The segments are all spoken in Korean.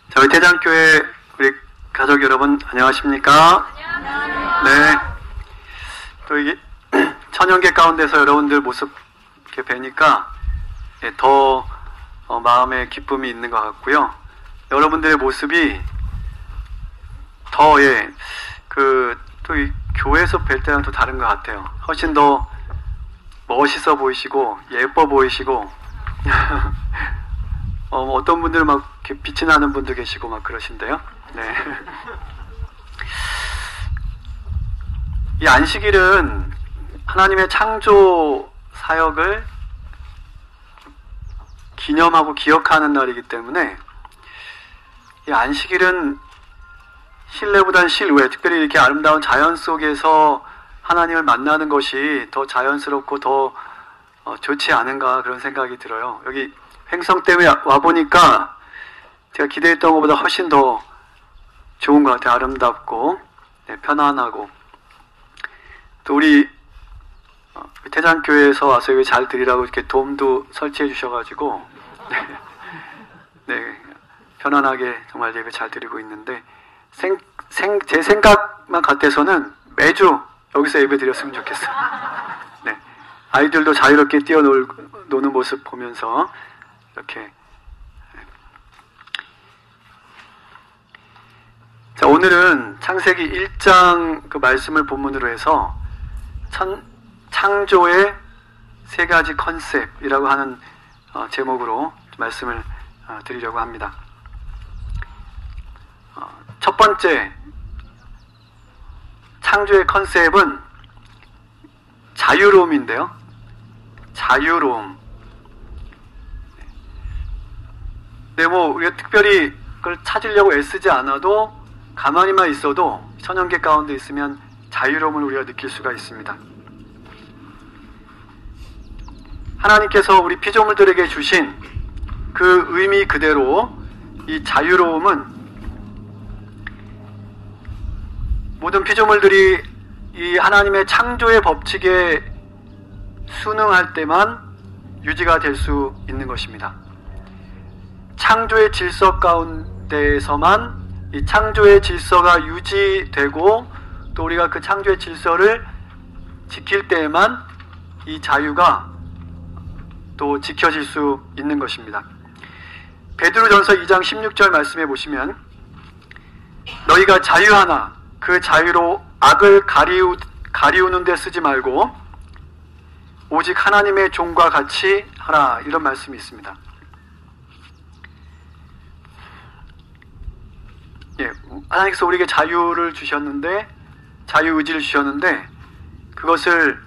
저희 태장교회 우리 가족 여러분 안녕하십니까? 네. 또 이게 천연계 가운데서 여러분들 모습 이렇게 뵈니까 더 마음에 기쁨이 있는 것 같고요. 여러분들의 모습이 더 또 이 교회에서 뵐 때랑 또 다른 것 같아요. 훨씬 더 멋있어 보이시고 예뻐 보이시고 어떤 분들은 막 이렇게 빛이 나는 분도 계시고 막 그러신데요. 네. 이 안식일은 하나님의 창조 사역을 기념하고 기억하는 날이기 때문에 이 안식일은 실내보다는 실외, 특별히 이렇게 아름다운 자연 속에서 하나님을 만나는 것이 더 자연스럽고 더 좋지 않은가 그런 생각이 들어요. 여기 횡성 때문에 와보니까 제가 기대했던 것보다 훨씬 더 좋은 것 같아요. 아름답고 편안하고 또 우리 태장교회에서 와서 예배 잘 드리라고 이렇게 돔도 설치해 주셔가지고 네, 편안하게 정말 예배 잘 드리고 있는데 제 생각만 같아서는 매주 여기서 예배 드렸으면 좋겠어요. 네, 아이들도 자유롭게 뛰어노는 모습 보면서 이렇게. 자, 오늘은 창세기 1장 그 말씀을 본문으로 해서 창조의 세 가지 컨셉이라고 하는 제목으로 말씀을 드리려고 합니다. 첫 번째 창조의 컨셉은 자유로움인데요. 자유로움. 네, 뭐 우리가 특별히 그걸 찾으려고 애쓰지 않아도 가만히만 있어도 천연계 가운데 있으면 자유로움을 우리가 느낄 수가 있습니다. 하나님께서 우리 피조물들에게 주신 그 의미 그대로 이 자유로움은 모든 피조물들이 이 하나님의 창조의 법칙에 순응할 때만 유지가 될 수 있는 것입니다. 창조의 질서 가운데에서만 이 창조의 질서가 유지되고 또 우리가 그 창조의 질서를 지킬 때에만 이 자유가 또 지켜질 수 있는 것입니다. 베드로전서 2장 16절 말씀해 보시면 너희가 자유하나 그 자유로 악을 가리우는 데 쓰지 말고 오직 하나님의 종과 같이 하라 이런 말씀이 있습니다. 예, 하나님께서 우리에게 자유를 주셨는데 자유의지를 주셨는데 그것을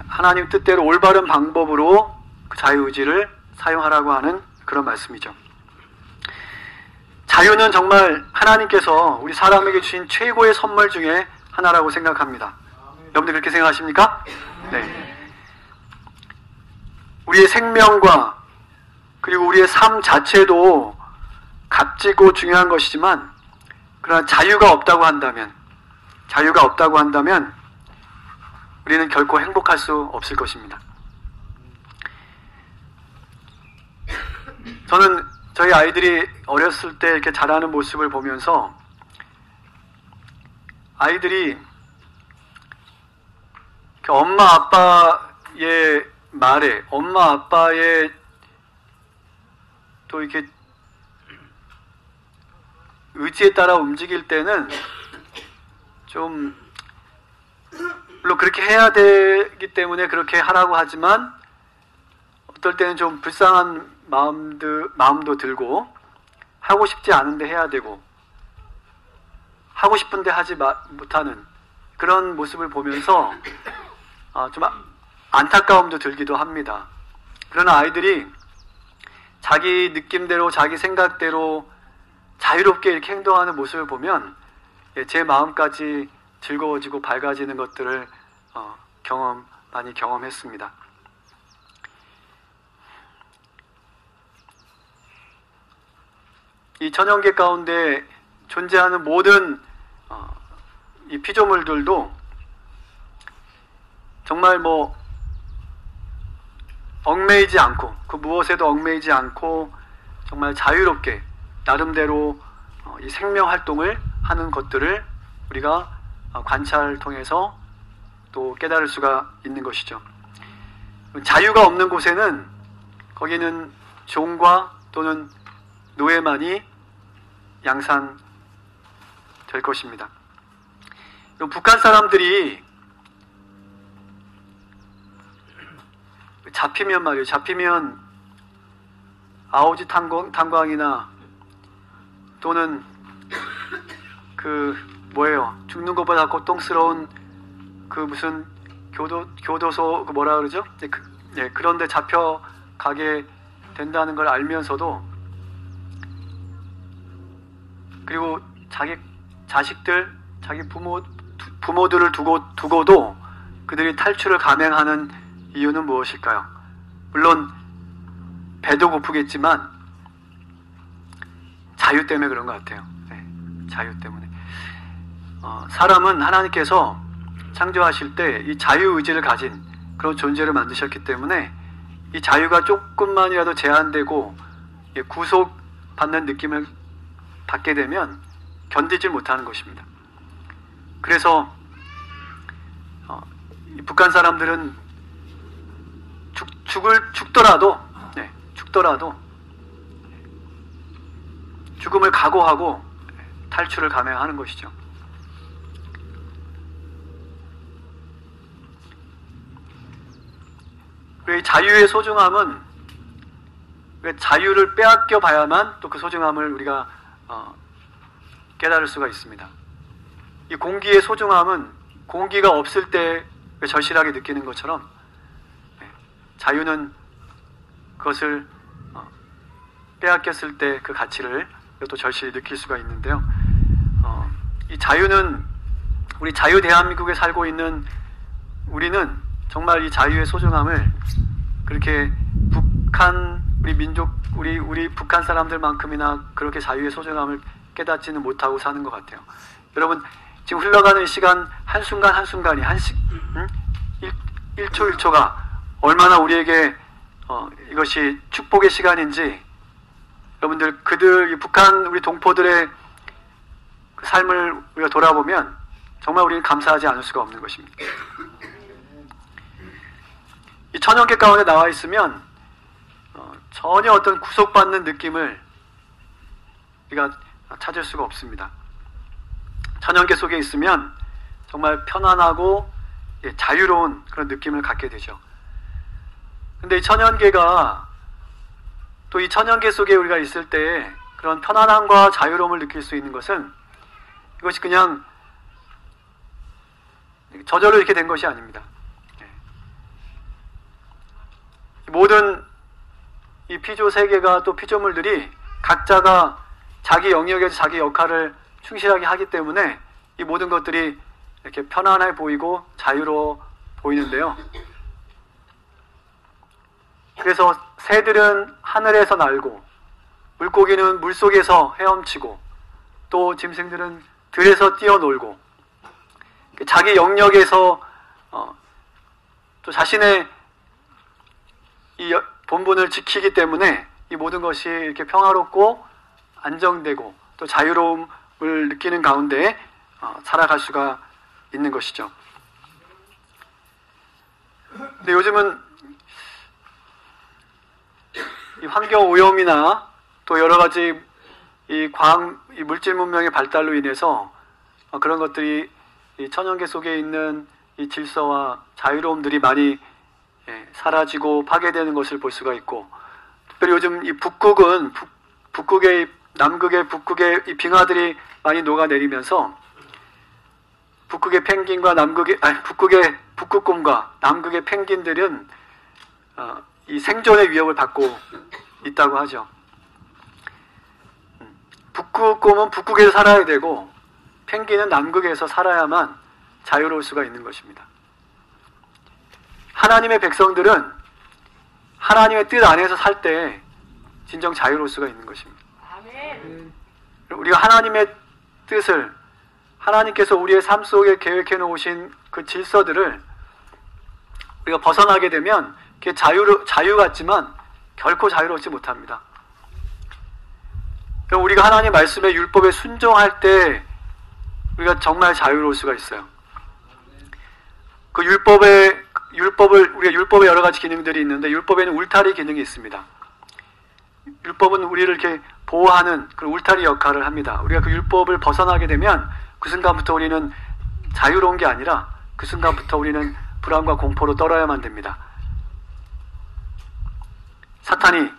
하나님 뜻대로 올바른 방법으로 그 자유의지를 사용하라고 하는 그런 말씀이죠. 자유는 정말 하나님께서 우리 사람에게 주신 최고의 선물 중에 하나라고 생각합니다. 여러분들 그렇게 생각하십니까? 네. 우리의 생명과 그리고 우리의 삶 자체도 값지고 중요한 것이지만 그러나 자유가 없다고 한다면 우리는 결코 행복할 수 없을 것입니다. 저는 저희 아이들이 어렸을 때 이렇게 자라는 모습을 보면서 아이들이 엄마 아빠의 말에 엄마 아빠의 또 이렇게 의지에 따라 움직일 때는 좀 물론 그렇게 해야 되기 때문에 그렇게 하라고 하지만 어떨 때는 좀 불쌍한 마음도 들고 하고 싶지 않은데 해야 되고 하고 싶은데 하지 못하는 그런 모습을 보면서 좀 안타까움도 들기도 합니다. 그러나 아이들이 자기 느낌대로 자기 생각대로 자유롭게 이렇게 행동하는 모습을 보면 제 마음까지 즐거워지고 밝아지는 것들을 많이 경험했습니다. 이 천연계 가운데 존재하는 모든 이 피조물들도 정말 얽매이지 않고 그 무엇에도 얽매이지 않고 정말 자유롭게 나름대로 이 생명 활동을 하는 것들을 우리가 관찰을 통해서 또 깨달을 수가 있는 것이죠. 자유가 없는 곳에는 거기는 종과 또는 노예만이 양산될 것입니다. 북한 사람들이 잡히면 말이에요. 잡히면 아오지 탄광이나 또는 죽는 것보다 고통스러운 무슨 교도소 뭐라 그러죠? 그런데 잡혀가게 된다는 걸 알면서도, 그리고 자기 자식들, 자기 부모들을 두고도 그들이 탈출을 감행하는 이유는 무엇일까요? 물론 배도 고프겠지만 자유 때문에 그런 것 같아요. 자유 때문에. 사람은 하나님께서 창조하실 때 이 자유의지를 가진 그런 존재를 만드셨기 때문에 이 자유가 조금만이라도 제한되고 구속받는 느낌을 받게 되면 견디질 못하는 것입니다. 그래서 이 북한 사람들은 죽더라도 죽음을 각오하고 탈출을 감행하는 것이죠. 이 자유의 소중함은 자유를 빼앗겨 봐야만 또 그 소중함을 우리가 깨달을 수가 있습니다. 이 공기의 소중함은 공기가 없을 때 절실하게 느끼는 것처럼 자유는 그것을 빼앗겼을 때 그 가치를 또 절실히 느낄 수가 있는데요. 이 자유는 우리 자유 대한민국에 살고 있는 우리는 정말 이 자유의 소중함을 그렇게 우리 민족, 우리 북한 사람들만큼이나 그렇게 자유의 소중함을 깨닫지는 못하고 사는 것 같아요. 여러분, 지금 흘러가는 시간 한순간 한순간이 1초 1초가 얼마나 우리에게 이것이 축복의 시간인지, 여러분들 이 북한 우리 동포들의 그 삶을 우리가 돌아보면 정말 우리는 감사하지 않을 수가 없는 것입니다. 이 천연계 가운데 나와 있으면 전혀 어떤 구속받는 느낌을 우리가 찾을 수가 없습니다. 천연계 속에 있으면 정말 편안하고 자유로운 그런 느낌을 갖게 되죠. 근데 이 천연계가 또 이 천연계 속에 우리가 있을 때 그런 편안함과 자유로움을 느낄 수 있는 것은 이것이 그냥 저절로 이렇게 된 것이 아닙니다. 모든 이 피조 세계가 또 피조물들이 각자가 자기 영역에서 자기 역할을 충실하게 하기 때문에 이 모든 것들이 이렇게 편안해 보이고 자유로워 보이는데요. 그래서 새들은 하늘에서 날고, 물고기는 물속에서 헤엄치고, 또 짐승들은 들에서 뛰어놀고, 자기 영역에서 또 자신의 이 본분을 지키기 때문에 이 모든 것이 이렇게 평화롭고 안정되고 또 자유로움을 느끼는 가운데 살아갈 수가 있는 것이죠. 근데 요즘은 이 환경 오염이나 또 여러 가지 이 물질 문명의 발달로 인해서 그런 것들이 이 천연계 속에 있는 이 질서와 자유로움들이 많이 사라지고 파괴되는 것을 볼 수가 있고, 특별히 요즘 이 남극의 북극의 이 빙하들이 많이 녹아내리면서 북극의 펭귄과 북극곰과 남극의 펭귄들은 이 생존의 위협을 받고 있다고 하죠. 북극곰은 북극에서 살아야 되고 펭귄은 남극에서 살아야만 자유로울 수가 있는 것입니다. 하나님의 백성들은 하나님의 뜻 안에서 살 때 진정 자유로울 수가 있는 것입니다. 아멘. 우리가 하나님의 뜻을, 하나님께서 우리의 삶 속에 계획해 놓으신 그 질서들을 우리가 벗어나게 되면 그게 자유 같지만 결코 자유롭지 못합니다. 그럼 우리가 하나님 말씀의 율법에 순종할 때 우리가 정말 자유로울 수가 있어요. 그 우리가 율법에 여러 가지 기능들이 있는데 율법에는 울타리 기능이 있습니다. 율법은 우리를 이렇게 보호하는 그런 울타리 역할을 합니다. 우리가 그 율법을 벗어나게 되면 그 순간부터 우리는 자유로운 게 아니라 그 순간부터 우리는 불안과 공포로 떨어야만 됩니다. 사탄이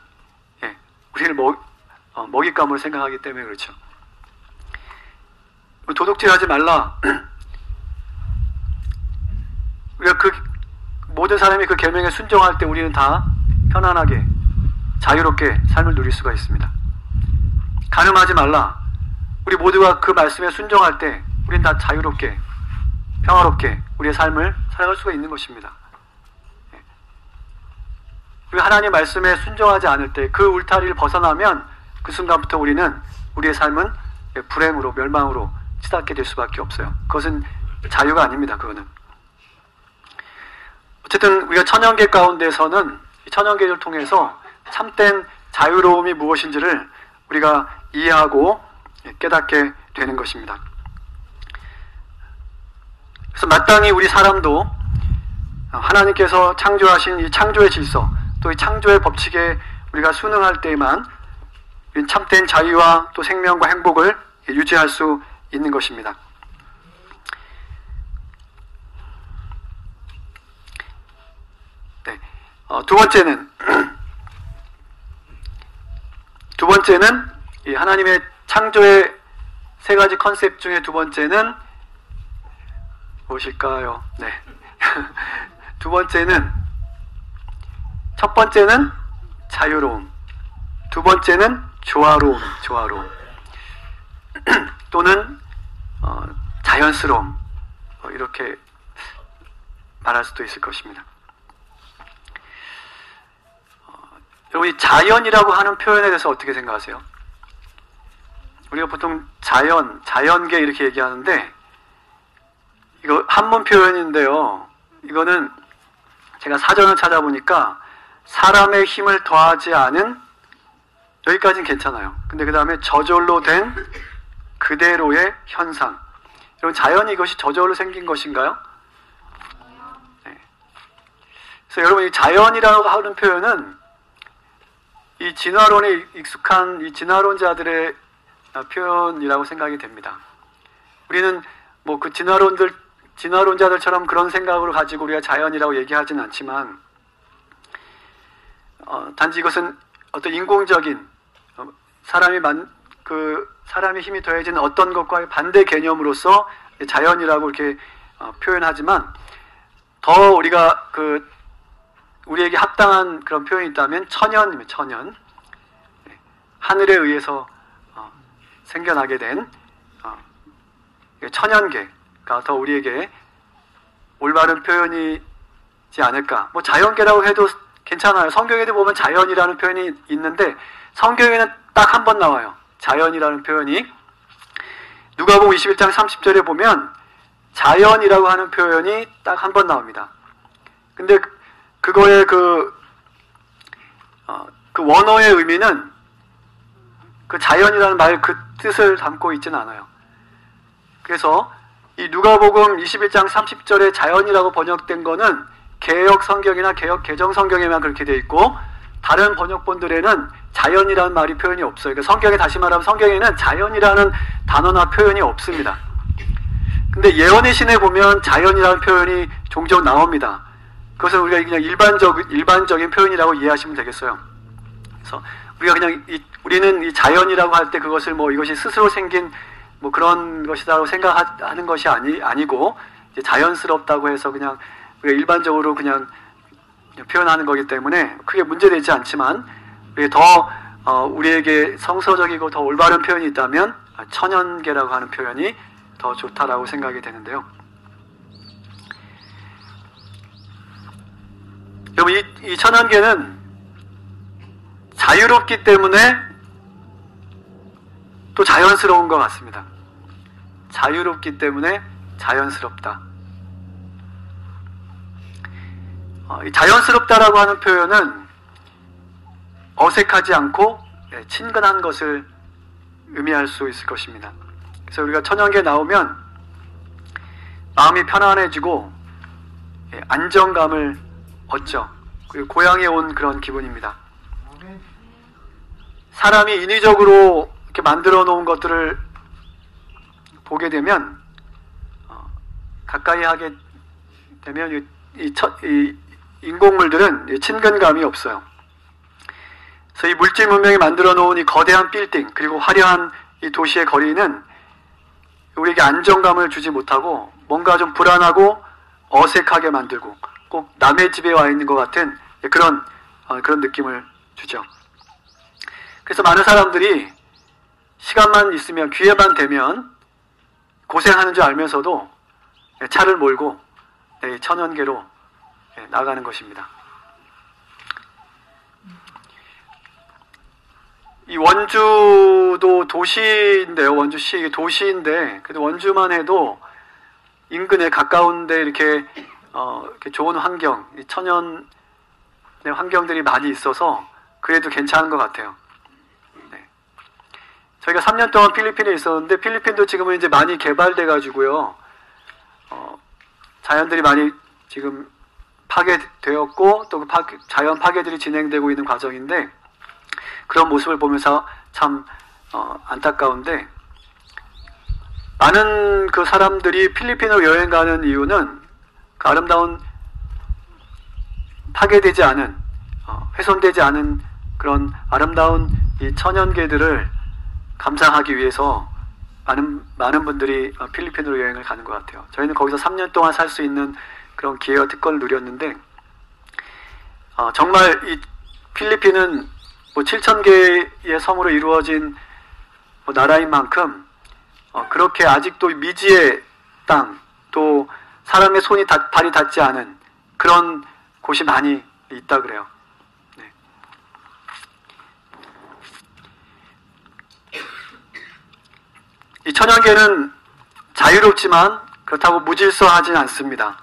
우리를 먹잇감으로 생각하기 때문에 그렇죠. 도둑질하지 말라. 우리가 모든 사람이 그 계명에 순종할 때 우리는 다 편안하게 자유롭게 삶을 누릴 수가 있습니다. 간음하지 말라. 우리 모두가 그 말씀에 순종할 때 우리는 다 자유롭게 평화롭게 우리의 삶을 살아갈 수가 있는 것입니다. 우리 하나님 말씀에 순종하지 않을 때 그 울타리를 벗어나면 그 순간부터 우리의 삶은 불행으로 멸망으로 치닫게 될 수밖에 없어요. 그것은 자유가 아닙니다. 그거는. 어쨌든 우리가 천연계 가운데서는 이 천연계를 통해서 참된 자유로움이 무엇인지를 우리가 이해하고 깨닫게 되는 것입니다. 그래서 마땅히 우리 사람도 하나님께서 창조하신 이 창조의 질서, 또 이 창조의 법칙에 우리가 순응할 때에만 참된 자유와 또 생명과 행복을 유지할 수 있는 것입니다. 네. 두 번째는 이 하나님의 창조의 세 가지 컨셉 중에 두 번째는 무엇일까요? 네. 첫 번째는 자유로움, 두 번째는 조화로움 또는 자연스러움, 이렇게 말할 수도 있을 것입니다. 여러분, 이 자연이라고 하는 표현에 대해서 어떻게 생각하세요? 우리가 보통 자연계 이렇게 얘기하는데 이거 한문 표현인데요. 이거는 제가 사전을 찾아보니까 사람의 힘을 더하지 않은, 여기까지는 괜찮아요. 근데 그 다음에 저절로 된 그대로의 현상. 여러분, 자연이 이것이 저절로 생긴 것인가요? 네. 그래서 여러분, 이 자연이라고 하는 표현은 이 진화론에 익숙한 이 진화론자들의 표현이라고 생각이 됩니다. 우리는 뭐 그 진화론자들처럼 그런 생각으로 가지고 우리가 자연이라고 얘기하지는 않지만, 단지 이것은 어떤 인공적인 사람의 힘이 더해진 어떤 것과의 반대 개념으로서 자연이라고 이렇게 표현하지만, 더 우리가 우리에게 합당한 그런 표현이 있다면 천연입니다. 천연. 하늘에 의해서 생겨나게 된 천연계가 더 우리에게 올바른 표현이지 않을까. 뭐 자연계라고 해도 괜찮아요. 성경에도 보면 자연이라는 표현이 있는데 성경에는 딱 한 번 나와요. 자연이라는 표현이. 누가복음 21장 30절에 보면 자연이라고 하는 표현이 딱 한 번 나옵니다. 근데 그거의 그 원어의 의미는 그 자연이라는 말 그 뜻을 담고 있지는 않아요. 그래서 이 누가복음 21장 30절에 자연이라고 번역된 거는 개역 성경이나 개역 개정 성경에만 그렇게 되어 있고, 다른 번역본들에는 자연이라는 말이 표현이 없어요. 그러니까 성경에, 다시 말하면 성경에는 자연이라는 단어나 표현이 없습니다. 근데 예언의 신에 보면 자연이라는 표현이 종종 나옵니다. 그것은 우리가 그냥 일반적인 표현이라고 이해하시면 되겠어요. 그래서 우리가 그냥 우리는 이 자연이라고 할 때 그것을 뭐 이것이 스스로 생긴 뭐 그런 것이다라고 생각하는 것이 아니고, 이제 자연스럽다고 해서 그냥 우리가 일반적으로 그냥 표현하는 거기 때문에 크게 문제되지 않지만, 우리에게 성서적이고 더 올바른 표현이 있다면 천연계라고 하는 표현이 더 좋다라고 생각이 되는데요. 여러분, 이 천연계는 자유롭기 때문에 또 자연스러운 것 같습니다. 자유롭기 때문에 자연스럽다. 이 자연스럽다라고 하는 표현은 어색하지 않고 친근한 것을 의미할 수 있을 것입니다. 그래서 우리가 천연계에 나오면 마음이 편안해지고 안정감을 얻죠. 그리고 고향에 온 그런 기분입니다. 사람이 인위적으로 이렇게 만들어 놓은 것들을 보게 되면 가까이 하게 되면 이 인공물들은 친근감이 없어요. 그래서 이 물질 문명이 만들어 놓은 이 거대한 빌딩 그리고 화려한 이 도시의 거리는 우리에게 안정감을 주지 못하고 뭔가 좀 불안하고 어색하게 만들고 꼭 남의 집에 와 있는 것 같은 그런 느낌을 주죠. 그래서 많은 사람들이 시간만 있으면 기회만 되면 고생하는 줄 알면서도 차를 몰고 천연계로 나가는 것입니다. 이 원주도 도시인데요. 원주시 도시인데, 그래도 원주만 해도 인근에 가까운데 이렇게 좋은 환경, 이 천연의 환경들이 많이 있어서 그래도 괜찮은 것 같아요. 네. 저희가 3년 동안 필리핀에 있었는데 필리핀도 지금은 이제 많이 개발돼 가지고요. 자연들이 많이 지금 파괴되었고 또 자연 파괴들이 진행되고 있는 과정인데 그런 모습을 보면서 참 안타까운데 많은 그 사람들이 필리핀으로 여행 가는 이유는 그 아름다운 파괴되지 않은 훼손되지 않은 그런 아름다운 이 천연계들을 감상하기 위해서 많은 분들이 필리핀으로 여행을 가는 것 같아요. 저희는 거기서 3년 동안 살 수 있는 그런 기회와 특권을 누렸는데 정말 이 필리핀은 7,000개의 섬으로 이루어진 나라인 만큼 그렇게 아직도 미지의 땅, 또 사람의 손이 발이 닿지 않은 그런 곳이 많이 있다 그래요. 네. 이 천연계는 자유롭지만 그렇다고 무질서하진 않습니다.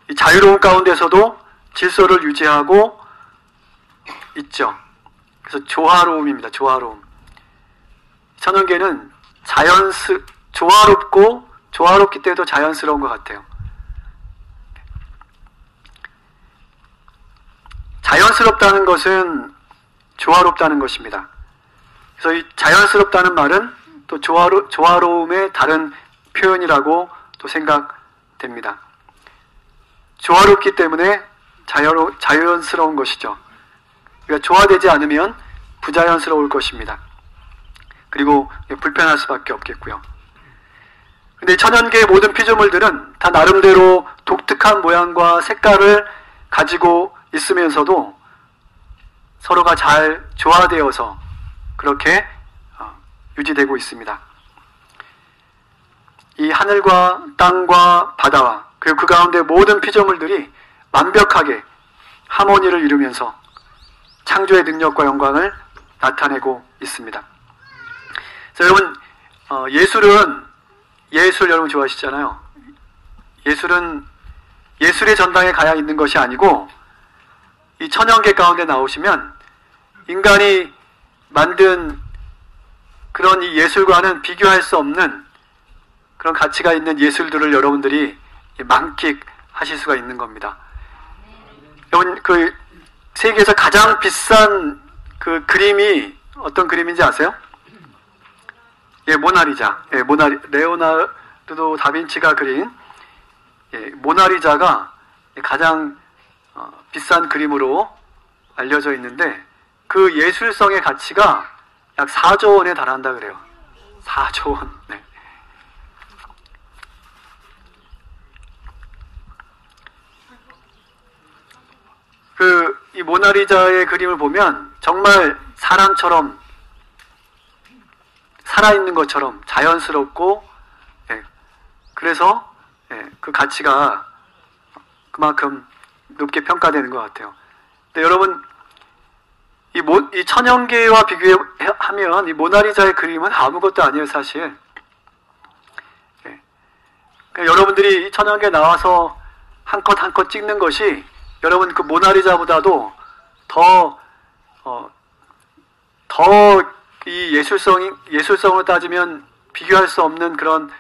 이 자유로운 가운데서도 질서를 유지하고 있죠. 그래서 조화로움입니다. 조화로움. 천연계는 조화롭기 때문에 자연스러운 것 같아요. 자연스럽다는 것은 조화롭다는 것입니다. 그래서 이 자연스럽다는 말은 또 조화로움의 다른 표현이라고 또 생각됩니다. 조화롭기 때문에 자연스러운 것이죠. 그러니까 조화되지 않으면 부자연스러울 것입니다. 그리고 불편할 수밖에 없겠고요. 근데 천연계의 모든 피조물들은 다 나름대로 독특한 모양과 색깔을 가지고 있으면서도 서로가 잘 조화되어서 그렇게 유지되고 있습니다. 이 하늘과 땅과 바다와 그리고 그 가운데 모든 피조물들이 완벽하게 하모니를 이루면서 창조의 능력과 영광을 나타내고 있습니다. 그래서 여러분 예술 여러분 좋아하시잖아요. 예술은 예술의 전당에 가야 있는 것이 아니고 이 천연계 가운데 나오시면 인간이 만든 그런 이 예술과는 비교할 수 없는 그런 가치가 있는 예술들을 여러분들이 만끽하실 수가 있는 겁니다. 여러분 그 세계에서 가장 비싼 그 그림이 어떤 그림인지 아세요? 모나리자. 레오나르도 다빈치가 그린 모나리자가 가장 비싼 그림으로 알려져 있는데 그 예술성의 가치가 약 4조 원에 달한다 그래요. 4조 원. 네. 이 모나리자의 그림을 보면 정말 사람처럼 살아있는 것처럼 자연스럽고 그래서 그 가치가 그만큼 높게 평가되는 것 같아요. 근데 여러분 이 천연계와 비교하면 이 모나리자의 그림은 아무것도 아니에요, 사실. 그러니까 여러분들이 이 천연계에 나와서 한 컷 한 컷 찍는 것이 여러분 그 모나리자보다도 더 이 예술성으로 따지면 비교할 수 없는 그런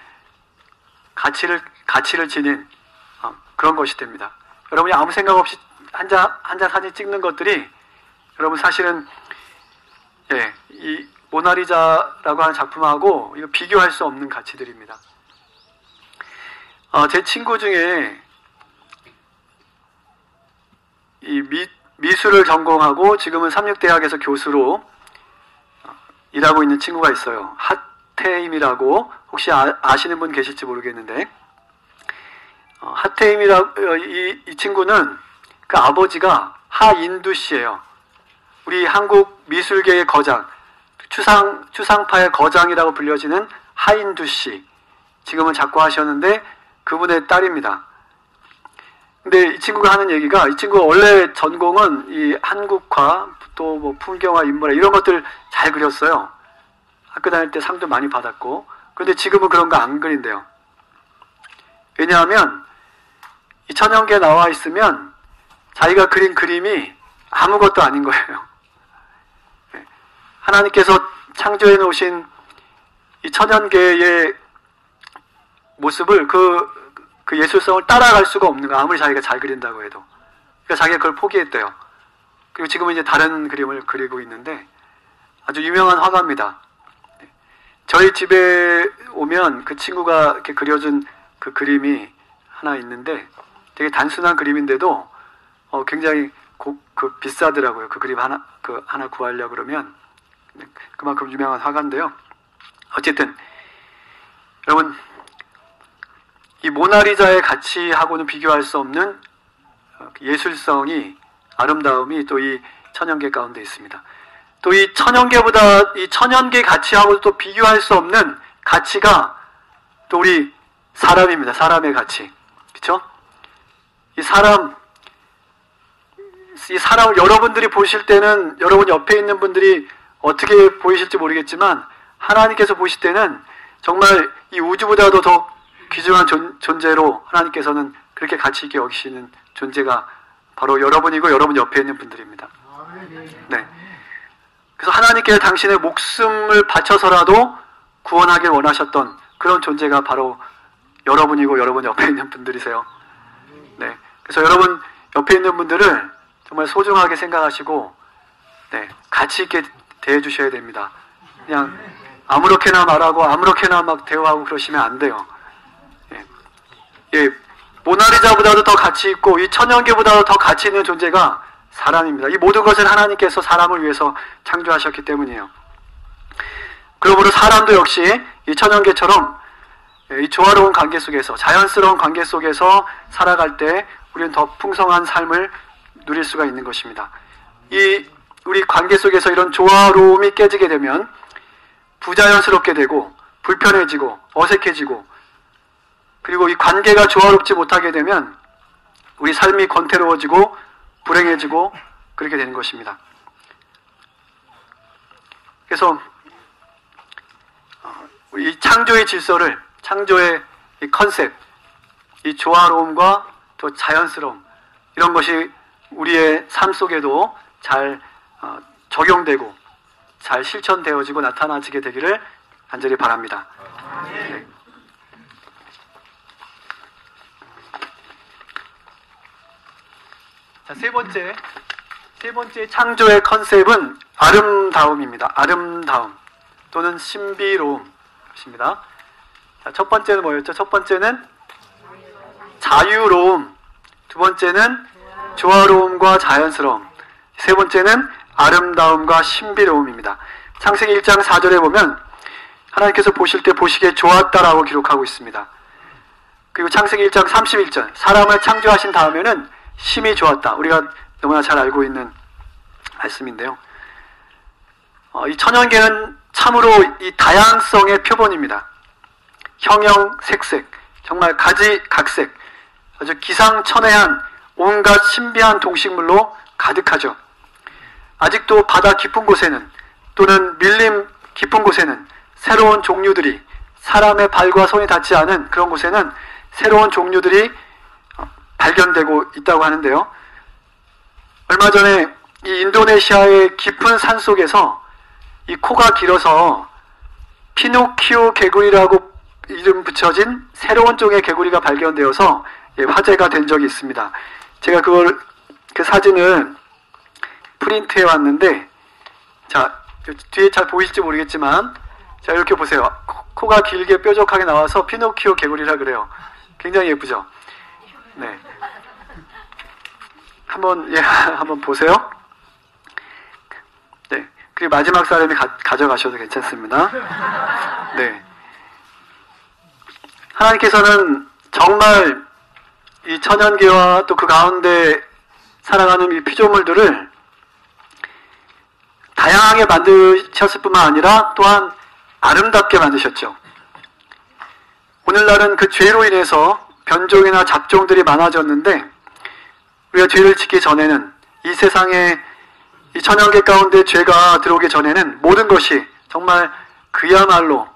가치를 지닌 그런 것이 됩니다. 여러분이 아무 생각 없이 한 장 사진 찍는 것들이 여러분 사실은 이 모나리자라고 하는 작품하고 이거 비교할 수 없는 가치들입니다. 제 친구 중에 이 미술을 전공하고 지금은 삼육대학에서 교수로 일하고 있는 친구가 있어요. 하태임이라고 혹시 아시는 분 계실지 모르겠는데 이 친구는 그 아버지가 하인두 씨예요. 우리 한국 미술계의 거장, 추상파의 거장이라고 불려지는 하인두 씨. 지금은 작고하셨는데 그분의 딸입니다. 근데 이 친구가 하는 얘기가, 이 친구가 원래 전공은 이 한국화, 또 뭐 풍경화, 인물화 이런 것들 잘 그렸어요. 학교 다닐 때 상도 많이 받았고. 근데 지금은 그런 거 안 그린대요. 왜냐하면 이 천연계에 나와 있으면 자기가 그린 그림이 아무것도 아닌 거예요. 하나님께서 창조해 놓으신 이 천연계의 모습을 그 예술성을 따라갈 수가 없는 거야. 아무리 자기가 잘 그린다고 해도. 그러니까 자기가 그걸 포기했대요. 그리고 지금은 이제 다른 그림을 그리고 있는데 아주 유명한 화가입니다. 저희 집에 오면 그 친구가 이렇게 그려준 그 그림이 하나 있는데 되게 단순한 그림인데도 굉장히 비싸더라고요. 그 그림 하나 구하려고 그러면. 그만큼 유명한 화가인데요. 어쨌든 여러분 이 모나리자의 가치하고는 비교할 수 없는 예술성이, 아름다움이 또 이 천연계 가운데 있습니다. 또 이 천연계보다 이 천연계 가치하고 또 비교할 수 없는 가치가 또 우리 사람입니다. 사람의 가치. 그렇죠? 이 사람을 여러분들이 보실 때는 여러분 옆에 있는 분들이 어떻게 보이실지 모르겠지만 하나님께서 보실 때는 정말 이 우주보다도 더 귀중한 존재로 하나님께서는 그렇게 가치 있게 여기시는 존재가 바로 여러분이고 여러분 옆에 있는 분들입니다. 네. 그래서 하나님께서 당신의 목숨을 바쳐서라도 구원하길 원하셨던 그런 존재가 바로 여러분이고 여러분 옆에 있는 분들이세요. 네. 그래서 여러분 옆에 있는 분들을 정말 소중하게 생각하시고 가치 있게 대해 주셔야 됩니다. 그냥 아무렇게나 말하고 아무렇게나 막 대화하고 그러시면 안 돼요. 모나리자보다도 더 가치 있고 이 천연계보다도 더 가치 있는 존재가 사람입니다. 이 모든 것을 하나님께서 사람을 위해서 창조하셨기 때문이에요. 그러므로 사람도 역시 이 천연계처럼 이 조화로운 관계 속에서, 자연스러운 관계 속에서 살아갈 때 우리는 더 풍성한 삶을 누릴 수가 있는 것입니다. 우리 관계 속에서 이런 조화로움이 깨지게 되면 부자연스럽게 되고 불편해지고 어색해지고, 그리고 이 관계가 조화롭지 못하게 되면 우리 삶이 권태로워지고 불행해지고 그렇게 되는 것입니다. 그래서 이 창조의 질서를, 창조의 이 컨셉, 이 조화로움과 또 자연스러움, 이런 것이 우리의 삶 속에도 잘 적용되고 잘 실천되어지고 나타나지게 되기를 간절히 바랍니다. 네. 자, 세 번째 창조의 컨셉은 아름다움입니다. 아름다움 또는 신비로움입니다. 자, 첫 번째는 뭐였죠? 첫 번째는 자유로움, 두 번째는 조화로움과 자연스러움, 세 번째는 아름다움과 신비로움입니다. 창세기 1장 4절에 보면 하나님께서 보실 때 보시기에 좋았다라고 기록하고 있습니다. 그리고 창세기 1장 31절, 사람을 창조하신 다음에는 심히 좋았다. 우리가 너무나 잘 알고 있는 말씀인데요. 이 천연계는 참으로 이 다양성의 표본입니다. 형형, 색색, 정말 가지각색, 아주 기상천외한 온갖 신비한 동식물로 가득하죠. 아직도 바다 깊은 곳에는, 또는 밀림 깊은 곳에는 새로운 종류들이, 사람의 발과 손이 닿지 않은 그런 곳에는 새로운 종류들이 발견되고 있다고 하는데요. 얼마 전에 이 인도네시아의 깊은 산속에서 이 코가 길어서 피노키오 개구리라고 이름 붙여진 새로운 종의 개구리가 발견되어서 화제가 된 적이 있습니다. 제가 그 사진을 프린트해 왔는데, 자, 뒤에 잘 보이실지 모르겠지만, 자, 이렇게 보세요. 코가 길게 뾰족하게 나와서 피노키오 개구리라 그래요. 굉장히 예쁘죠? 네. 한번 보세요. 네. 그리고 마지막 사람이 가져가셔도 괜찮습니다. 네. 하나님께서는 정말 이 천연계와 또 그 가운데 살아가는 이 피조물들을 다양하게 만드셨을 뿐만 아니라 또한 아름답게 만드셨죠. 오늘날은 그 죄로 인해서 변종이나 잡종들이 많아졌는데, 우리가 죄를 짓기 전에는, 이 세상에 이 천연계 가운데 죄가 들어오기 전에는 모든 것이 정말 그야말로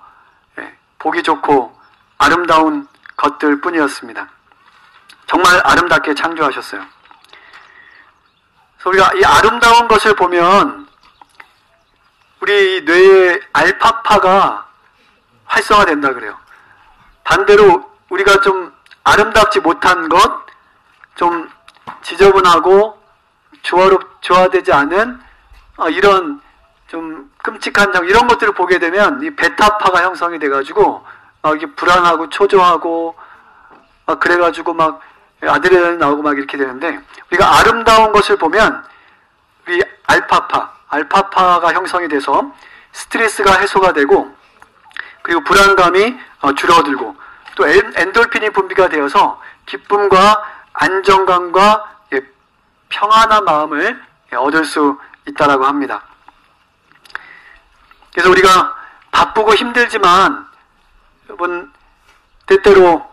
보기 좋고 아름다운 것들 뿐이었습니다. 정말 아름답게 창조하셨어요. 그래서 우리가 이 아름다운 것을 보면 우리 뇌의 알파파가 활성화된다 그래요. 반대로 우리가 좀 아름답지 못한 것, 좀 지저분하고 조화되지 않은 이런 좀 끔찍한 점, 이런 것들을 보게 되면 이 베타파가 형성이 돼가지고 이게 불안하고 초조하고 그래가지고 막 아드레날린 나오고 막 이렇게 되는데, 우리가 아름다운 것을 보면 우리 알파파가 형성이 돼서 스트레스가 해소가 되고, 그리고 불안감이 줄어들고, 또 엔돌핀이 분비가 되어서 기쁨과 안정감과 평안한 마음을 얻을 수 있다라고 합니다. 그래서 우리가 바쁘고 힘들지만 여러분, 때때로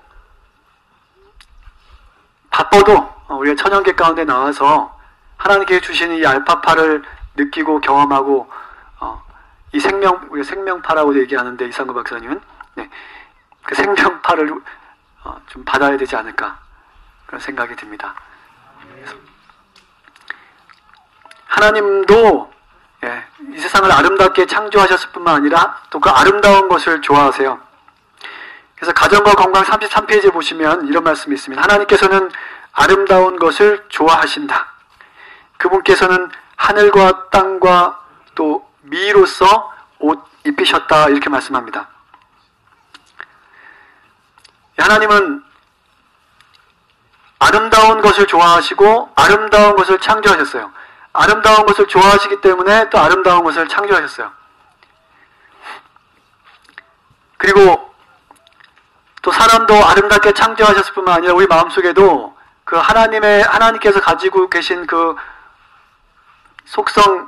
바빠도 우리가 천연계 가운데 나와서 하나님께 주신 이 알파파를 느끼고 경험하고 이 우리가 생명파라고 얘기하는데, 이상구 박사님은 그 생명파를 좀 받아야 되지 않을까, 그런 생각이 듭니다. 그래서 하나님도 이 세상을 아름답게 창조하셨을 뿐만 아니라 또 그 아름다운 것을 좋아하세요. 그래서 가정과 건강 33페이지에 보시면 이런 말씀이 있습니다. 하나님께서는 아름다운 것을 좋아하신다. 그분께서는 하늘과 땅과 또 미로서 옷 입히셨다, 이렇게 말씀합니다. 하나님은 아름다운 것을 좋아하시고 아름다운 것을 창조하셨어요. 아름다운 것을 좋아하시기 때문에 또 아름다운 것을 창조하셨어요. 그리고 또 사람도 아름답게 창조하셨을 뿐만 아니라 우리 마음속에도 그 하나님께서 가지고 계신 그 속성이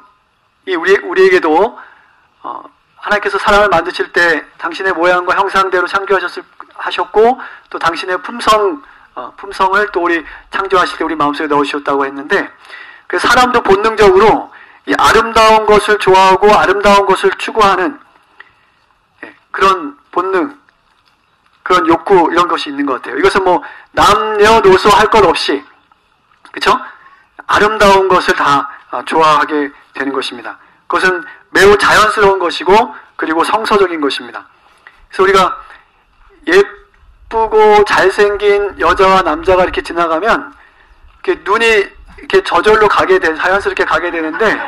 우리에게도 하나님께서 사람을 만드실 때 당신의 모양과 형상대로 창조하셨고, 또 당신의 품성을 또 우리 창조하실 때 우리 마음속에 넣으셨다고 했는데, 그 사람도 본능적으로 이 아름다운 것을 좋아하고 아름다운 것을 추구하는 그런 본능, 그런 욕구, 이런 것이 있는 것 같아요. 이것은 뭐 남녀노소 할 것 없이, 그렇죠? 아름다운 것을 다 좋아하게 되는 것입니다. 그것은 매우 자연스러운 것이고, 그리고 성서적인 것입니다. 그래서 우리가 예쁘고 잘생긴 여자와 남자가 이렇게 지나가면 이렇게 눈이 이렇게 저절로 자연스럽게 가게 되는데,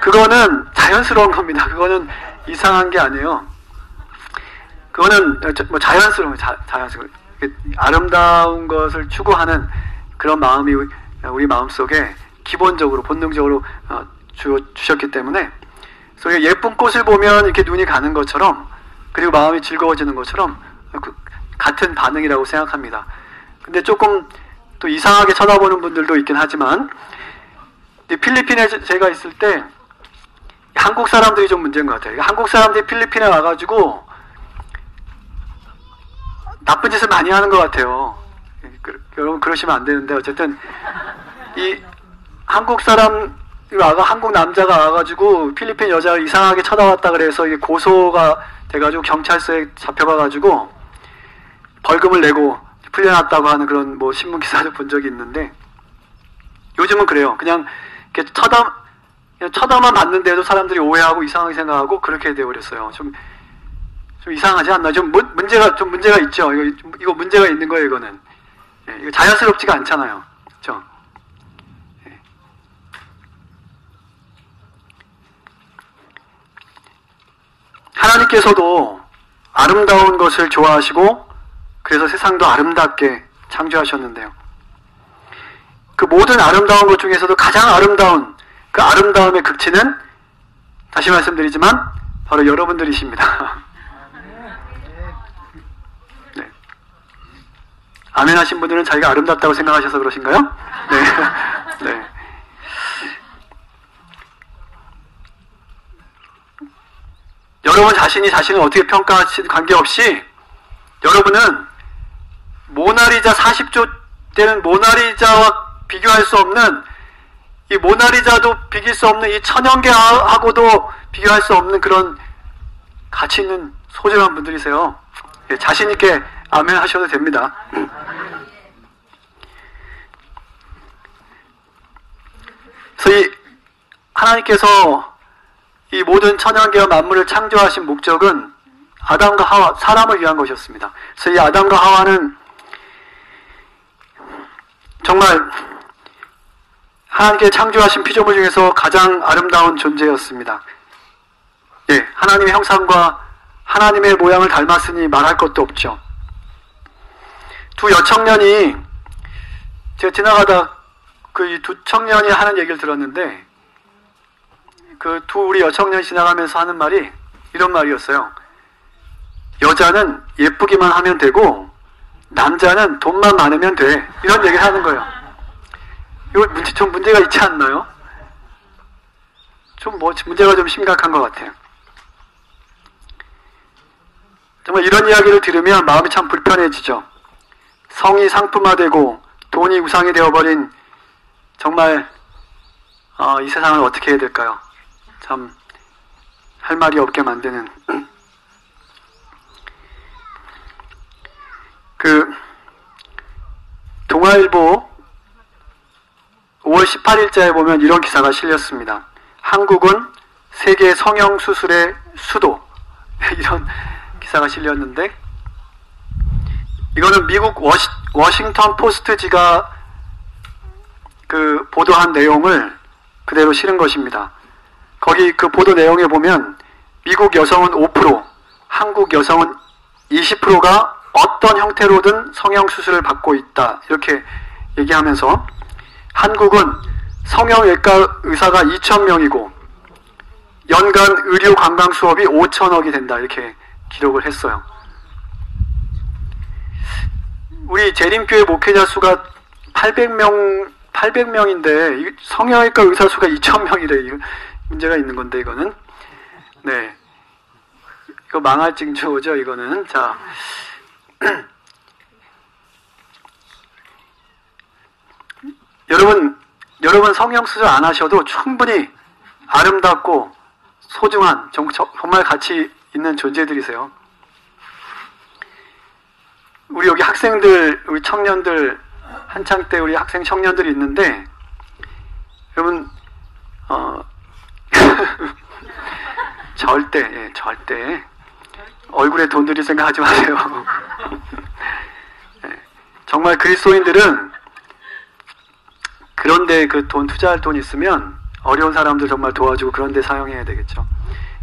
그거는 자연스러운 겁니다. 그거는 이상한 게 아니에요. 그거는 뭐 자연스러운, 아름다운 것을 추구하는 그런 마음이 우리 마음속에 기본적으로, 본능적으로 주셨기 때문에, 그래서 예쁜 꽃을 보면 이렇게 눈이 가는 것처럼, 그리고 마음이 즐거워지는 것처럼 같은 반응이라고 생각합니다. 근데 조금 또 이상하게 쳐다보는 분들도 있긴 하지만, 필리핀에 제가 있을 때 한국 사람들이 좀 문제인 것 같아요. 한국 사람들이 필리핀에 와가지고 나쁜 짓을 많이 하는 것 같아요. 여러분 그러시면 안 되는데, 어쨌든 이 한국 남자가 와가지고 필리핀 여자를 이상하게 쳐다봤다 그래서 이게 고소가 돼가지고 경찰서에 잡혀가가지고 벌금을 내고 풀려났다고 하는 그런 뭐 신문 기사를 본 적이 있는데, 요즘은 그래요. 그냥 이렇게 그냥 쳐다만 봤는데도 사람들이 오해하고 이상하게 생각하고 그렇게 되어버렸어요. 좀 이상하지 않나? 좀 문제가 있죠. 이거 문제가 있는 거예요, 이거는. 예, 이거 자연스럽지가 않잖아요. 그렇죠? 예. 하나님께서도 아름다운 것을 좋아하시고 그래서 세상도 아름답게 창조하셨는데요. 그 모든 아름다운 것 중에서도 가장 아름다운 그 아름다움의 극치는 다시 말씀드리지만 바로 여러분들이십니다. 네. 아멘 하신 분들은 자기가 아름답다고 생각하셔서 그러신가요? 네. 네. 여러분 자신이 자신을 어떻게 평가하시든 관계없이 여러분은 모나리자 40조 되는 모나리자와 비교할 수 없는 이 모나리자도 비길 수 없는 이 천연계하고도 비교할 수 없는 그런 가치 있는 소중한 분들이세요. 예, 자신 있게 아멘 하셔도 됩니다. 그래서 이 하나님께서 이 모든 천연계와 만물을 창조하신 목적은 아담과 하와, 사람을 위한 것이었습니다. 그래서 이 아담과 하와는 정말 하나님께 창조하신 피조물 중에서 가장 아름다운 존재였습니다. 예, 하나님의 형상과 하나님의 모양을 닮았으니 말할 것도 없죠. 두 여청년이 제가 지나가다 그 이 두 청년이 하는 얘기를 들었는데 그 우리 여청년이 지나가면서 하는 말이 이런 말이었어요. 여자는 예쁘기만 하면 되고 남자는 돈만 많으면 돼. 이런 얘기를 하는 거예요. 이거 좀 문제가 있지 않나요? 문제가 좀 심각한 것 같아요. 정말 이런 이야기를 들으면 마음이 참 불편해지죠. 성이 상품화되고 돈이 우상이 되어버린 정말 이 세상을 어떻게 해야 될까요? 참 할 말이 없게 만드는 동아일보 5월 18일자에 보면 이런 기사가 실렸습니다. 한국은 세계 성형수술의 수도. 이런 기사가 실렸는데 이거는 미국 워싱턴 포스트지가 그 보도한 내용을 그대로 실은 것입니다. 거기 그 보도 내용에 보면 미국 여성은 5%, 한국 여성은 20%가 어떤 형태로든 성형수술을 받고 있다. 이렇게 얘기하면서 한국은 성형외과 의사가 2,000명이고 연간 의료 관광 수업이 5천억이 된다. 이렇게 기록을 했어요. 우리 재림교회 목회자 수가 800명인데 성형외과 의사 수가 2,000명이래. 문제가 있는 건데 이거는. 네. 이거 망할 징조죠, 이거는. 자. 여러분 성형수술 안 하셔도 충분히 아름답고 소중한 정말 가치 있는 존재들이세요. 우리 여기 학생들, 우리 청년들, 한창 때 우리 학생 청년들이 있는데 여러분 절대 얼굴에 돈 들일 생각하지 마세요. 정말 그리스도인들은 그런데 그 돈 투자할 돈 있으면 어려운 사람들 정말 도와주고 그런데 사용해야 되겠죠.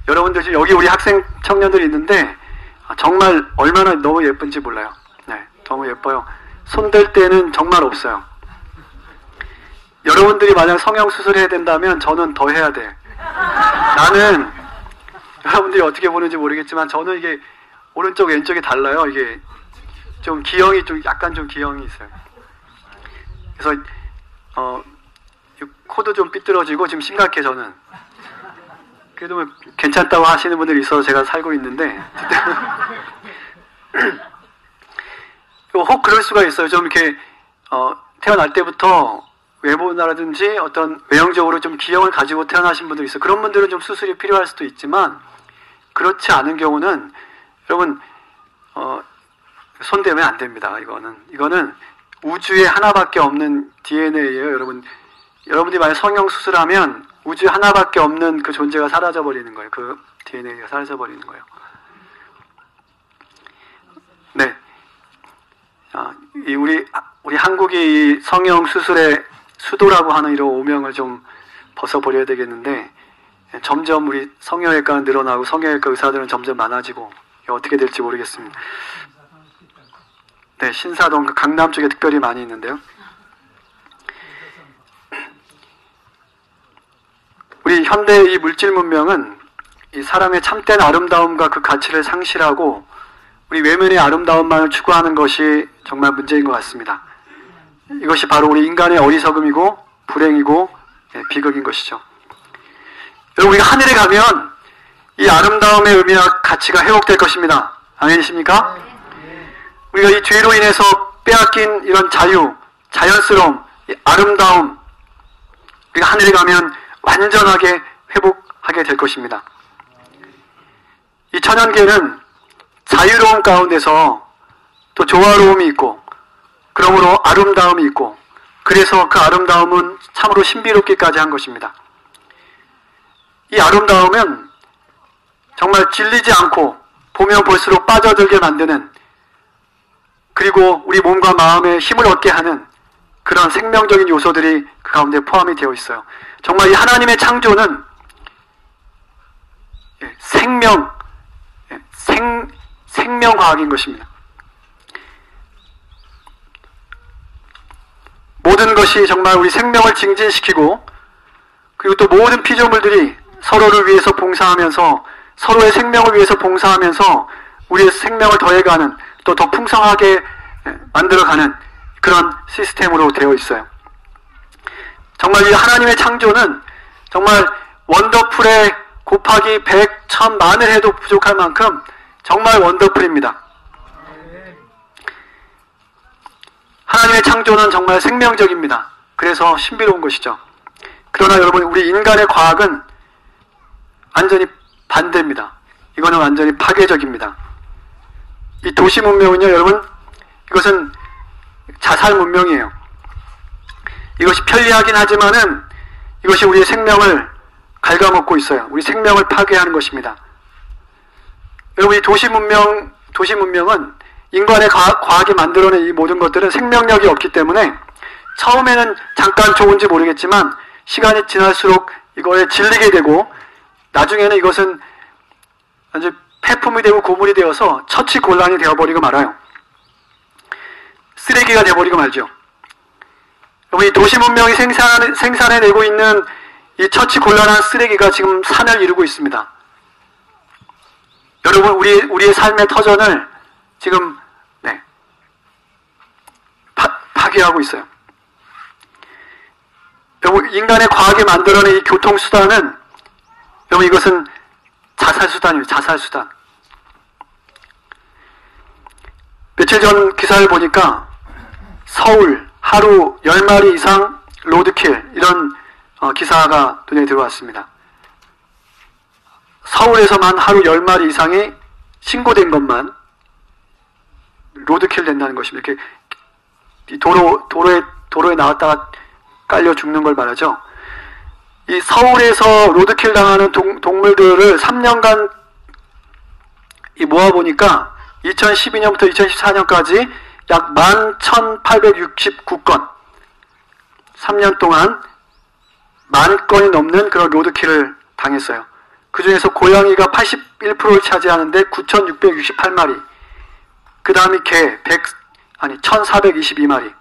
여러분들 지금 여기 우리 학생 청년들이 있는데 정말 얼마나 너무 예쁜지 몰라요. 네, 너무 예뻐요. 손댈 때는 정말 없어요. 여러분들이 만약 성형수술 해야 된다면 저는 더 해야 돼. 나는 여러분들이 어떻게 보는지 모르겠지만 저는 이게 오른쪽 왼쪽이 달라요. 이게 좀 기형이 약간 기형이 있어요. 그래서 코도 좀 삐뚤어지고 지금 심각해 저는. 그래도 뭐 괜찮다고 하시는 분들이 있어서 제가 살고 있는데 혹 그럴 수가 있어요. 좀 이렇게 태어날 때부터 외모나라든지 어떤 외형적으로 좀 기형을 가지고 태어나신 분들이 있어요. 그런 분들은 좀 수술이 필요할 수도 있지만 그렇지 않은 경우는 여러분 손대면 안 됩니다. 이거는 우주에 하나밖에 없는 DNA예요. 여러분들이 만약 성형수술하면 우주 하나밖에 없는 그 존재가 사라져버리는 거예요. 그 DNA가 사라져버리는 거예요. 네. 우리 한국이 이 성형 수술의 수도라고 하는 이런 오명을 좀 벗어버려야 되겠는데, 점점 우리 성형외과는 늘어나고 성형외과 의사들은 점점 많아지고 어떻게 될지 모르겠습니다. 네, 신사동 강남 쪽에 특별히 많이 있는데요. 우리 현대의 이 물질 문명은 이 사람의 참된 아름다움과 그 가치를 상실하고 우리 외면의 아름다움만을 추구하는 것이 정말 문제인 것 같습니다. 이것이 바로 우리 인간의 어리석음이고 불행이고 비극인 것이죠. 여러분, 우리가 하늘에 가면 이 아름다움의 의미와 가치가 회복될 것입니다. 아멘이십니까? 우리가 이 죄로 인해서 빼앗긴 이런 자유, 자연스러움, 이 아름다움, 우리가 하늘에 가면 완전하게 회복하게 될 것입니다. 이 천연계는 자유로움 가운데서 또 조화로움이 있고, 그러므로 아름다움이 있고, 그래서 그 아름다움은 참으로 신비롭기까지 한 것입니다. 이 아름다움은 정말 질리지 않고 보면 볼수록 빠져들게 만드는, 그리고 우리 몸과 마음에 힘을 얻게 하는 그런 생명적인 요소들이 그 가운데 포함이 되어 있어요. 정말 이 하나님의 창조는 생명과학인 것입니다. 모든 것이 정말 우리 생명을 증진시키고, 그리고 또 모든 피조물들이 서로를 위해서 봉사하면서, 서로의 생명을 위해서 봉사하면서 우리의 생명을 더해가는, 또 더 풍성하게 만들어가는 그런 시스템으로 되어 있어요. 정말 이 하나님의 창조는 정말 원더풀에 곱하기 100, 1000, 만을 해도 부족할 만큼 정말 원더풀입니다. 하나님의 창조는 정말 생명적입니다. 그래서 신비로운 것이죠. 그러나 여러분, 우리 인간의 과학은 완전히 반대입니다. 이거는 완전히 파괴적입니다. 이 도시 문명은요, 여러분, 이것은 자살 문명이에요. 이것이 편리하긴 하지만은 이것이 우리의 생명을 갉아먹고 있어요. 우리 생명을 파괴하는 것입니다. 여러분, 이 도시 문명은 인간의 과학이 만들어낸 이 모든 것들은 생명력이 없기 때문에 처음에는 잠깐 좋은지 모르겠지만 시간이 지날수록 이거에 질리게 되고, 나중에는 이것은 아주 폐품이 되고 고물이 되어서 처치곤란이 되어버리고 말아요. 쓰레기가 되어버리고 말죠. 여러분, 이 도시 문명이 생산해내고 있는 이 처치곤란한 쓰레기가 지금 산을 이루고 있습니다. 여러분, 우리의 삶의 터전을 지금 파괴하고 있어요. 여러분, 인간의 과학이 만들어낸 이 교통수단은, 여러분, 이것은 자살수단이에요. 자살수단. 며칠 전 기사를 보니까 서울 하루 10마리 이상 로드킬, 이런 기사가 눈에 들어왔습니다. 서울에서만 하루 10마리 이상이 신고된 것만 로드킬 된다는 것입니다. 이렇게 도로에 나왔다가 깔려 죽는 걸 말하죠. 이 서울에서 로드킬 당하는 동물들을 3년간 모아보니까 2012년부터 2014년까지 약 11,869건, 3년 동안 10,000건이 넘는 그런 로드킬을 당했어요. 그 중에서 고양이가 81%를 차지하는데 9,668마리, 그 다음이 개 1,422마리.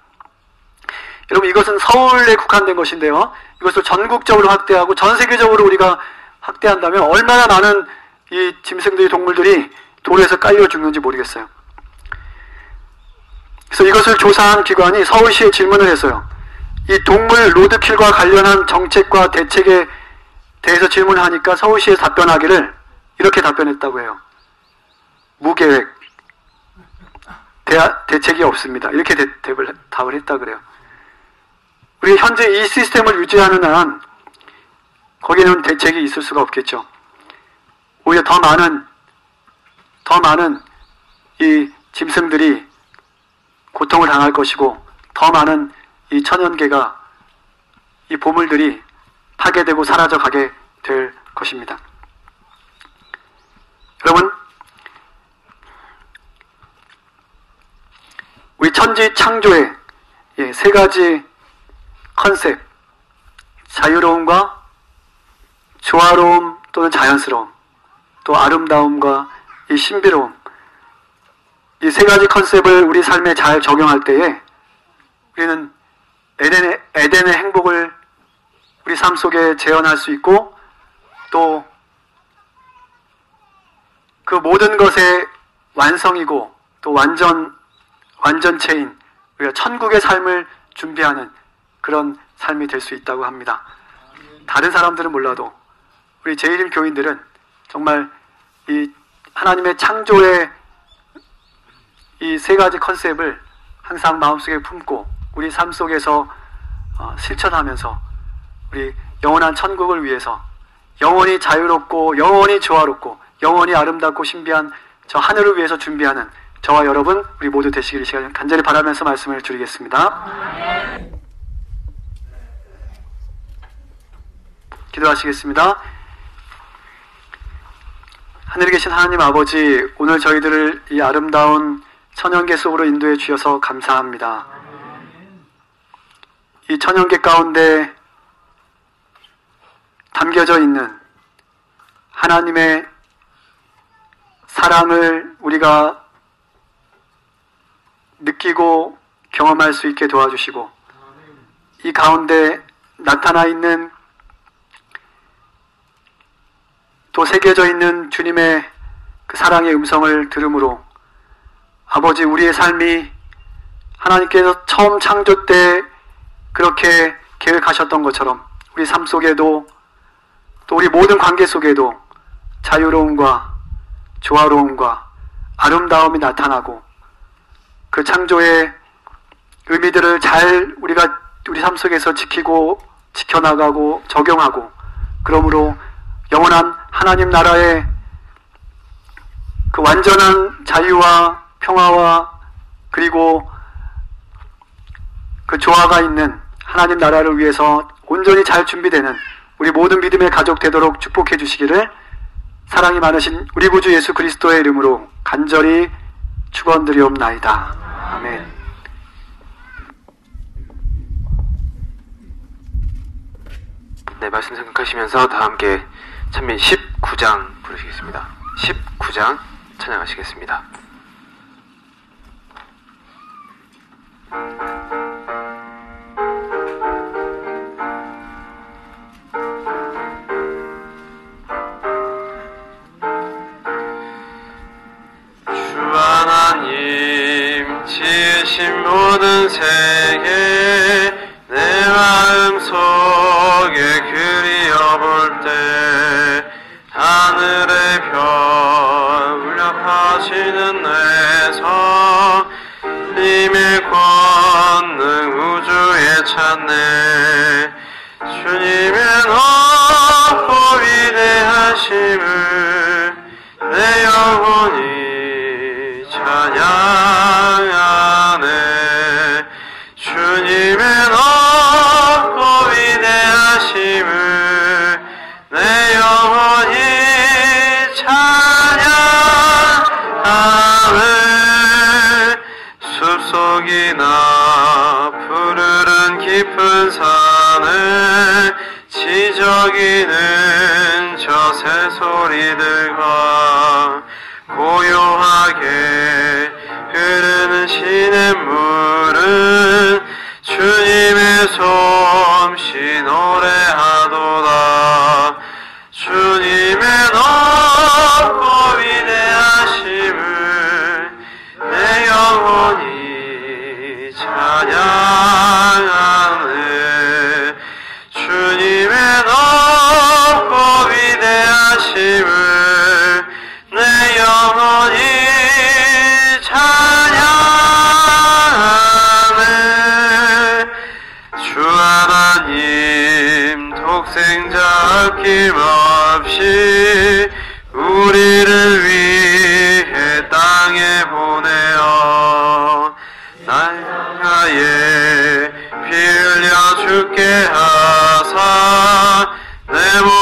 여러분, 이것은 서울에 국한된 것인데요, 이것을 전국적으로 확대하고 전 세계적으로 우리가 확대한다면 얼마나 많은 이 짐승들이, 동물들이 도로에서 깔려 죽는지 모르겠어요. 그래서 이것을 조사한 기관이 서울시에 질문을 했어요. 이 동물 로드킬과 관련한 정책과 대책에 대해서 질문을 하니까 서울시에서 답변하기를 이렇게 답변했다고 해요. 무계획, 대책이 없습니다. 이렇게 답을 했다 그래요. 우리 현재 이 시스템을 유지하는 한 거기는 대책이 있을 수가 없겠죠. 오히려 더 많은 이 짐승들이 고통을 당할 것이고, 더 많은 이 천연계가, 이 보물들이 파괴되고 사라져가게 될 것입니다. 여러분, 우리 천지 창조의 세 가지 컨셉, 자유로움과 조화로움 또는 자연스러움, 또 아름다움과 이 신비로움, 이 세 가지 컨셉을 우리 삶에 잘 적용할 때에 우리는 에덴의 행복을 우리 삶 속에 재현할 수 있고, 또 그 모든 것의 완성이고 또 완전체인 우리가 천국의 삶을 준비하는 그런 삶이 될 수 있다고 합니다. 다른 사람들은 몰라도 우리 제1임 교인들은 정말 이 하나님의 창조의 이 세 가지 컨셉을 항상 마음속에 품고 우리 삶 속에서 실천하면서 우리 영원한 천국을 위해서 영원히 자유롭고 영원히 조화롭고 영원히 아름답고 신비한 저 하늘을 위해서 준비하는 저와 여러분 우리 모두 되시기를 시간 간절히 바라면서 말씀을 드리겠습니다. 기도하시겠습니다. 하늘에 계신 하나님 아버지, 오늘 저희들을 이 아름다운 천연계 속으로 인도해 주셔서 감사합니다. 이 천연계 가운데 담겨져 있는 하나님의 사랑을 우리가 느끼고 경험할 수 있게 도와주시고, 이 가운데 나타나 있는 또 새겨져 있는 주님의 그 사랑의 음성을 들음으로 아버지, 우리의 삶이 하나님께서 처음 창조 때 그렇게 계획하셨던 것처럼 우리 삶 속에도 또 우리 모든 관계 속에도 자유로움과 조화로움과 아름다움이 나타나고 그 창조의 의미들을 잘 우리가 우리 삶 속에서 지켜나가고 적용하고, 그러므로 영원한 하나님 나라의 그 완전한 자유와 평화와 그리고 그 조화가 있는 하나님 나라를 위해서 온전히 잘 준비되는 우리 모든 믿음의 가족 되도록 축복해 주시기를 사랑이 많으신 우리 구주 예수 그리스도의 이름으로 간절히 축원드리옵나이다. 아멘. 네, 말씀 생각하시면서 다 함께 찬미 19장 부르시겠습니다. 19장 찬양하시겠습니다. 지으신 모든 세계 내 마음속에 그리워볼 때 하늘의 별 울려파시는 내서 님의 권능 우주에 찾네. 주님의 높고 위대하심을 내 영혼이 찬양하네. 주님의 높고 위대하심을 내 영혼이 찬양하네. 숲속이나 푸르른 깊은 산을 지저귀는 저 새소리들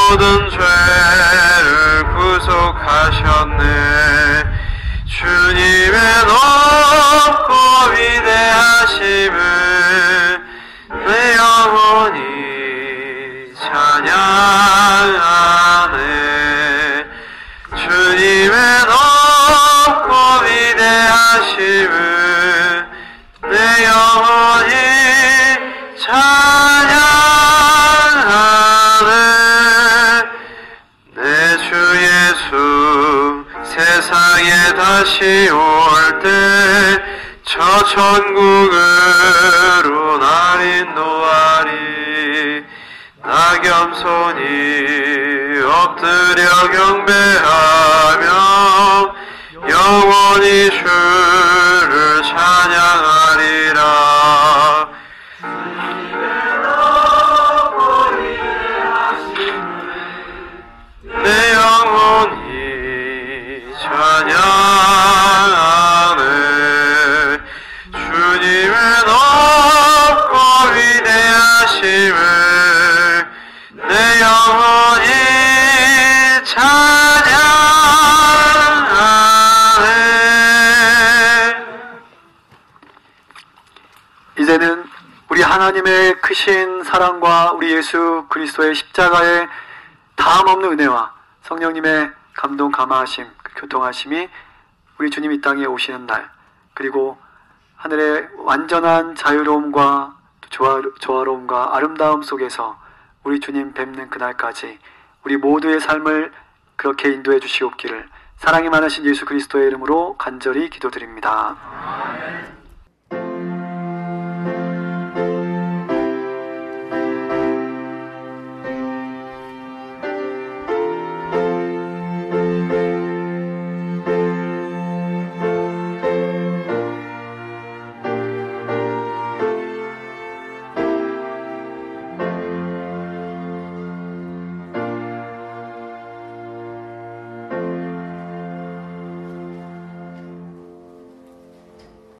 모든 죄를 구속하셨네. 주님의 높고 위대하심을 내 영혼이 찬양하네. 주님의 높고 위대하심을 내 영혼이 찬양하네. 내 주 예수 세상에 다시 올 때 저 천국으로 날 인도하리. 나 겸손히 엎드려 경배하며 영원히 주를 찬양하리라. 내 영혼이 찬양하네. 주님의 높고 위대하심을 내 영혼이 찬양하네. 이제는 우리 하나님의 크신 사랑과 우리 예수 그리스도의 십자가의 다함없는 은혜와 성령님의 감동 감화하심, 교통하심이 우리 주님 이 땅에 오시는 날, 그리고 하늘의 완전한 자유로움과 조화로움과 아름다움 속에서 우리 주님 뵙는 그날까지 우리 모두의 삶을 그렇게 인도해 주시옵기를 사랑이 많으신 예수 그리스도의 이름으로 간절히 기도드립니다.